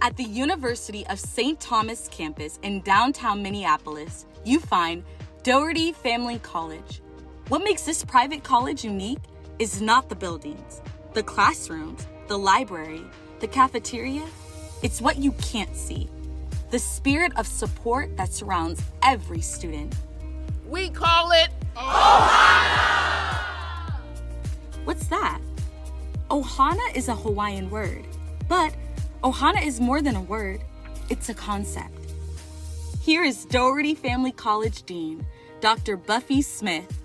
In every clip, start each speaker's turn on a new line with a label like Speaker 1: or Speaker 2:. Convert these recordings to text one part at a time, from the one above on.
Speaker 1: At the University of St. Thomas campus in downtown Minneapolis, you find Dougherty Family College. What makes this private college unique is not the buildings, the classrooms, the library, the cafeteria. It's what you can't see. The spirit of support that surrounds every student.
Speaker 2: We call it Ohana!
Speaker 1: What's that? Ohana is a Hawaiian word, but Ohana is more than a word, it's a concept. Here is Dougherty Family College Dean, Dr. Buffy Smith.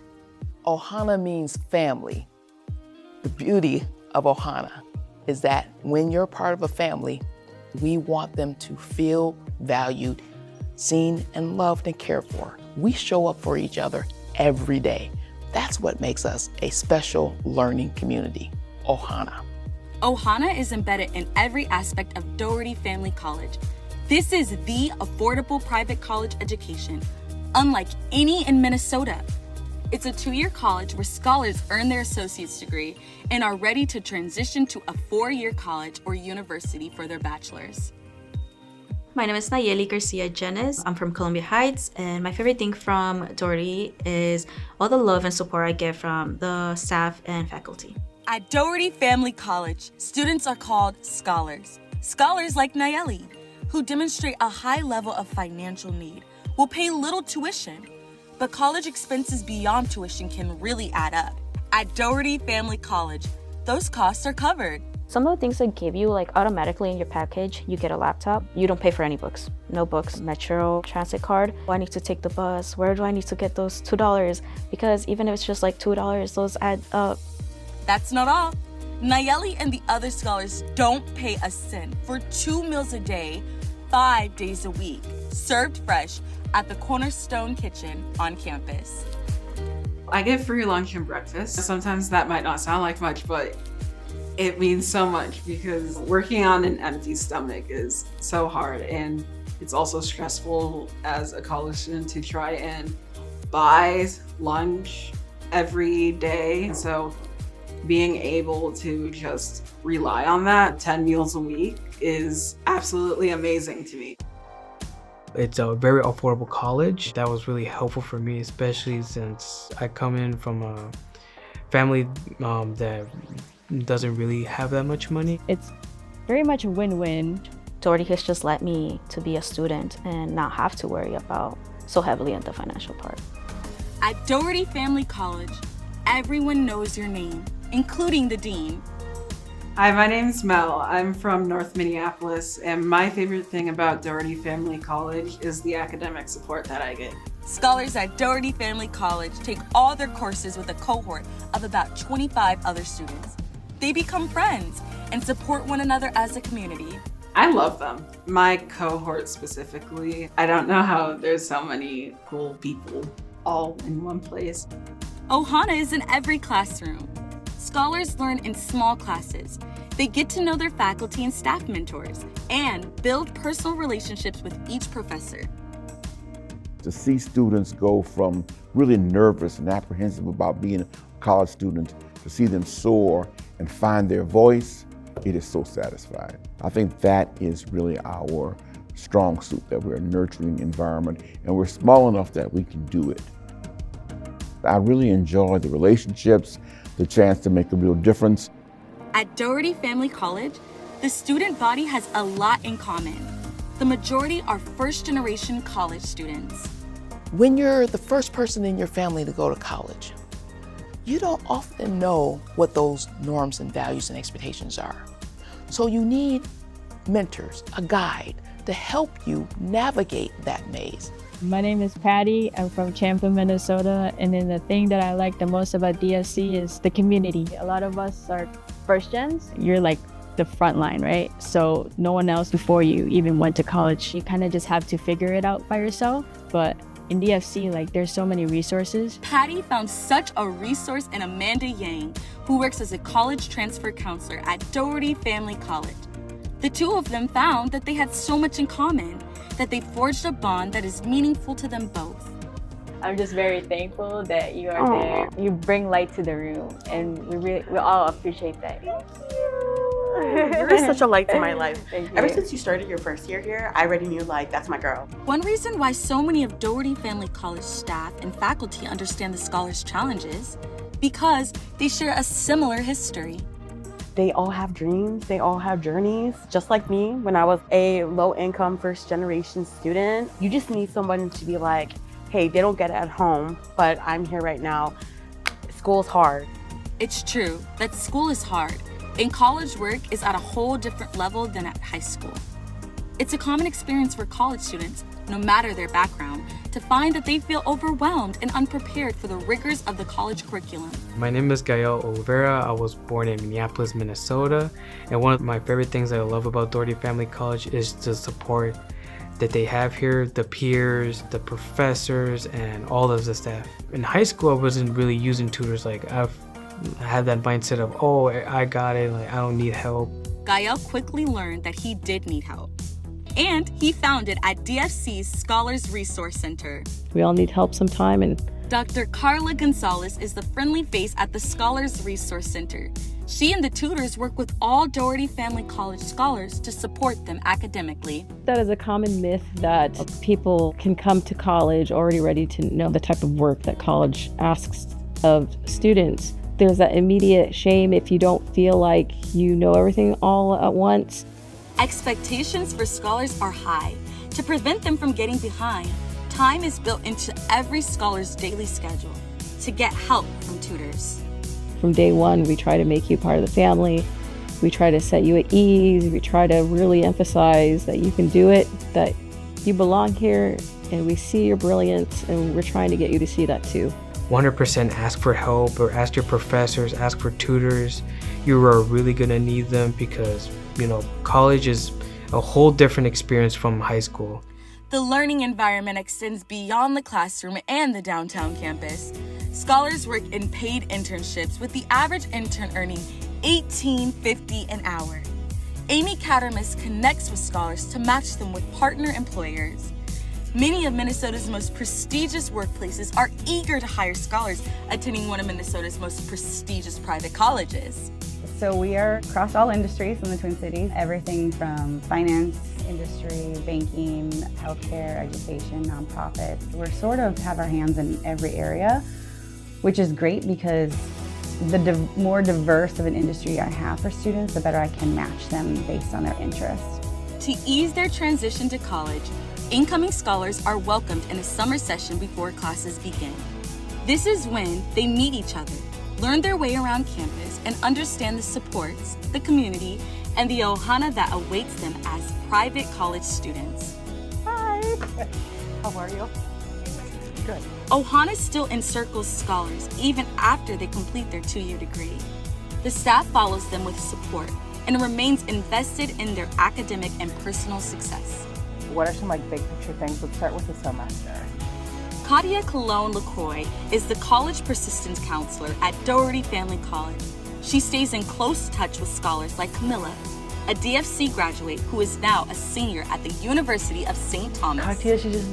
Speaker 3: Ohana means family. The beauty of Ohana is that when you're part of a family, we want them to feel valued, seen, and loved and cared for. We show up for each other every day. That's what makes us a special learning community, Ohana.
Speaker 1: Ohana is embedded in every aspect of Dougherty Family College. This is the affordable private college education, unlike any in Minnesota. It's a 2-year college where scholars earn their associate's degree and are ready to transition to a 4-year college or university for their bachelor's.
Speaker 4: My name is Nayeli Garcia Jenes. I'm from Columbia Heights, and my favorite thing from Dougherty is all the love and support I get from the staff and faculty.
Speaker 1: At Dougherty Family College, students are called scholars. Scholars like Nayeli, who demonstrate a high level of financial need, will pay little tuition. But college expenses beyond tuition can really add up. At Dougherty Family College, those costs are covered.
Speaker 5: Some of the things they give you, like automatically in your package, you get a laptop. You don't pay for any books. No books. Metro transit card. Do I need to take the bus? Where do I need to get those $2? Because even if it's just like $2, those add up.
Speaker 1: That's not all. Nayeli and the other scholars don't pay a cent for 2 meals a day, 5 days a week, served fresh at the Cornerstone Kitchen on campus.
Speaker 6: I get free lunch and breakfast. Sometimes that might not sound like much, but it means so much because working on an empty stomach is so hard, and it's also stressful as a college student to try and buy lunch every day. So being able to just rely on that 10 meals a week is absolutely amazing to me.
Speaker 7: It's a very affordable college. That was really helpful for me, especially since I come in from a family that doesn't really have that much money.
Speaker 8: It's very much a win-win.
Speaker 5: Dougherty has just let me to be a student and not have to worry about so heavily on the financial part.
Speaker 1: At Dougherty Family College, everyone knows your name, including the dean.
Speaker 6: Hi, my name's Mel. I'm from North Minneapolis, and my favorite thing about Dougherty Family College is the academic support that I get.
Speaker 1: Scholars at Dougherty Family College take all their courses with a cohort of about 25 other students. They become friends and support one another as a community.
Speaker 6: I love them. My cohort specifically. I don't know how there's so many cool people all in one place.
Speaker 1: Ohana is in every classroom. Scholars learn in small classes. They get to know their faculty and staff mentors and build personal relationships with each professor.
Speaker 9: To see students go from really nervous and apprehensive about being a college student, to see them soar and find their voice, it is so satisfying. I think that is really our strong suit, that we're a nurturing environment and we're small enough that we can do it. I really enjoy the relationships, the chance to make a real difference.
Speaker 1: At Dougherty Family College, the student body has a lot in common. The majority are first-generation college students.
Speaker 3: When you're the first person in your family to go to college, you don't often know what those norms and values and expectations are. So you need mentors, a guide, to help you navigate that maze.
Speaker 8: My name is Patty. I'm from Champlin, Minnesota. And then the thing that I like the most about DFC is the community. A lot of us are first gens. You're like the front line, right? So no one else before you even went to college. You kind of just have to figure it out by yourself. But in DFC, like there's so many resources.
Speaker 1: Patty found such a resource in Amanda Yang, who works as a college transfer counselor at Dougherty Family College. The two of them found that they had so much in common, that they forged a bond that is meaningful to them both.
Speaker 8: I'm just very thankful that you are there. You bring light to the room, and we all appreciate that. Thank you.
Speaker 10: You're such a light to my life.
Speaker 11: Thank you.
Speaker 10: Ever since you started your first year here, I already knew, like, that's my girl.
Speaker 1: One reason why so many of Dougherty Family College staff and faculty understand the scholars' challenges, because they share a similar history.
Speaker 10: They all have dreams, they all have journeys. Just like me, when I was a low-income first-generation student, you just need someone to be like, hey, they don't get it at home, but I'm here right now. School's hard.
Speaker 1: It's true that school is hard, and college work is at a whole different level than at high school. It's a common experience for college students, no matter their background, to find that they feel overwhelmed and unprepared for the rigors of the college curriculum.
Speaker 7: My name is Gael Oliveira. I was born in Minneapolis, Minnesota, and one of my favorite things that I love about Dougherty Family College is the support that they have here, the peers, the professors, and all of the staff. In high school, I wasn't really using tutors. Like, I've had that mindset of, oh, I got it, like, I don't need help.
Speaker 1: Gael quickly learned that he did need help, and he found it at DFC's Scholars Resource Center.
Speaker 8: We all need help sometime, and
Speaker 1: Dr. Carla Gonzalez is the friendly face at the Scholars Resource Center. She and the tutors work with all Dougherty Family College scholars to support them academically.
Speaker 8: that is a common myth that people can come to college already ready to know the type of work that college asks of students. There's that immediate shame if you don't feel like you know everything all at once.
Speaker 1: Expectations for scholars are high. To prevent them from getting behind, time is built into every scholar's daily schedule to get help from tutors.
Speaker 8: From day one, we try to make you part of the family. We try to set you at ease. We try to really emphasize that you can do it, that you belong here, and we see your brilliance, and we're trying to get you to see that too.
Speaker 7: 100% ask for help, or ask your professors, ask for tutors. You are really gonna need them because, college is a whole different experience from high school.
Speaker 1: The learning environment extends beyond the classroom and the downtown campus. Scholars work in paid internships, with the average intern earning $18.50 an hour. Amy Cattermas connects with scholars to match them with partner employers. Many of Minnesota's most prestigious workplaces are eager to hire scholars attending one of Minnesota's most prestigious private colleges.
Speaker 12: So we are across all industries in the Twin Cities, everything from finance, industry, banking, healthcare, education, nonprofits. We're sort of have our hands in every area, which is great because the more diverse of an industry I have for students, the better I can match them based on their interests.
Speaker 1: To ease their transition to college, incoming scholars are welcomed in a summer session before classes begin. This is when they meet each other, learn their way around campus, and understand the supports, the community, and the Ohana that awaits them as private college students.
Speaker 10: Hi! How are you? Good.
Speaker 1: Ohana still encircles scholars even after they complete their 2-year degree. The staff follows them with support and remains invested in their academic and personal success.
Speaker 13: What are some big picture things? Let's start with the semester.
Speaker 1: Katia Cologne LaCroix is the college persistence counselor at Dougherty Family College. She stays in close touch with scholars like Camilla, a DFC graduate who is now a senior at the University of St. Thomas.
Speaker 14: Katia, she's just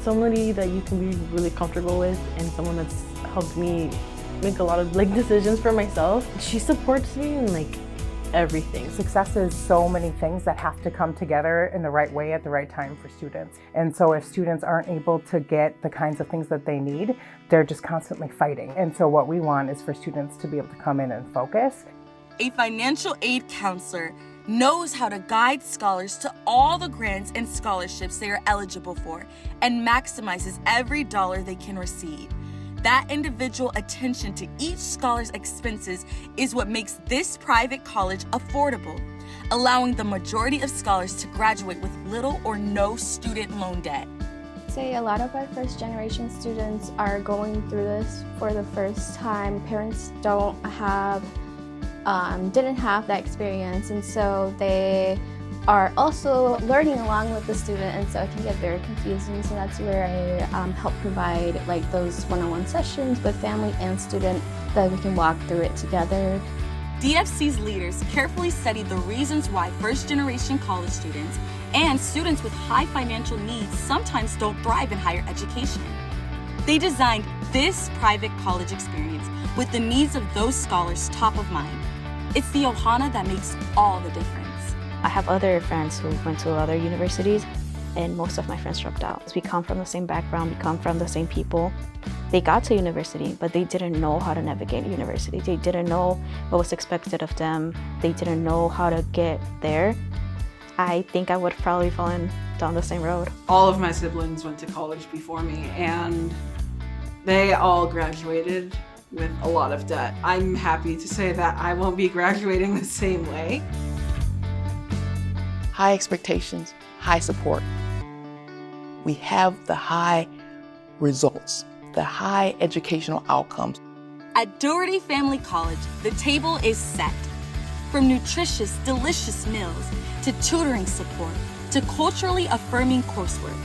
Speaker 14: somebody that you can be really comfortable with, and someone that's helped me make a lot of decisions for myself. She supports me in everything.
Speaker 13: Success is so many things that have to come together in the right way at the right time for students. And so if students aren't able to get the kinds of things that they need, they're just constantly fighting. And so what we want is for students to be able to come in and focus.
Speaker 1: A financial aid counselor knows how to guide scholars to all the grants and scholarships they are eligible for and maximizes every dollar they can receive. That individual attention to each scholar's expenses is what makes this private college affordable, allowing the majority of scholars to graduate with little or no student loan debt.
Speaker 15: Say a lot of our first generation students are going through this for the first time. Parents didn't have that experience, and so they are also learning along with the student, and so it can get very confusing. So that's where I help provide those one-on-one sessions with family and student that we can walk through it together.
Speaker 1: DFC's leaders carefully study the reasons why first-generation college students and students with high financial needs sometimes don't thrive in higher education. They designed this private college experience with the needs of those scholars top of mind. It's the Ohana that makes all the difference.
Speaker 5: I have other friends who went to other universities, and most of my friends dropped out. We come from the same background, we come from the same people. They got to university, but they didn't know how to navigate university. They didn't know what was expected of them. They didn't know how to get there. I think I would have probably fallen down the same road.
Speaker 6: All of my siblings went to college before me, and they all graduated with a lot of debt. I'm happy to say that I won't be graduating the same way.
Speaker 3: High expectations, high support. We have the high results, the high educational outcomes.
Speaker 1: At Dougherty Family College, the table is set. From nutritious, delicious meals to tutoring support to culturally affirming coursework.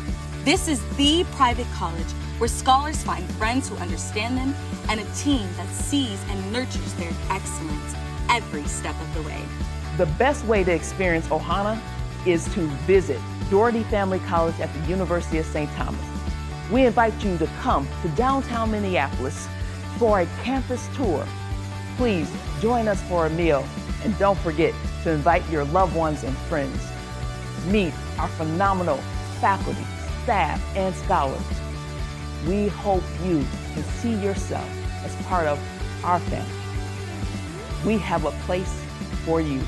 Speaker 1: This is the private college where scholars find friends who understand them and a team that sees and nurtures their excellence every step of the way.
Speaker 3: The best way to experience Ohana is to visit Dougherty Family College at the University of St. Thomas. We invite you to come to downtown Minneapolis for a campus tour. Please join us for a meal, and don't forget to invite your loved ones and friends. Meet our phenomenal faculty, staff, and scholars. We hope you can see yourself as part of our family. We have a place for you.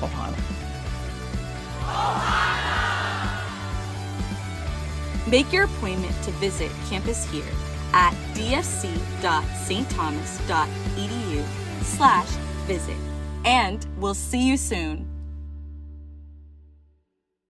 Speaker 3: Ohana.
Speaker 1: Make your appointment to visit campus here at dfc.stthomas.edu/visit, and we'll see you soon.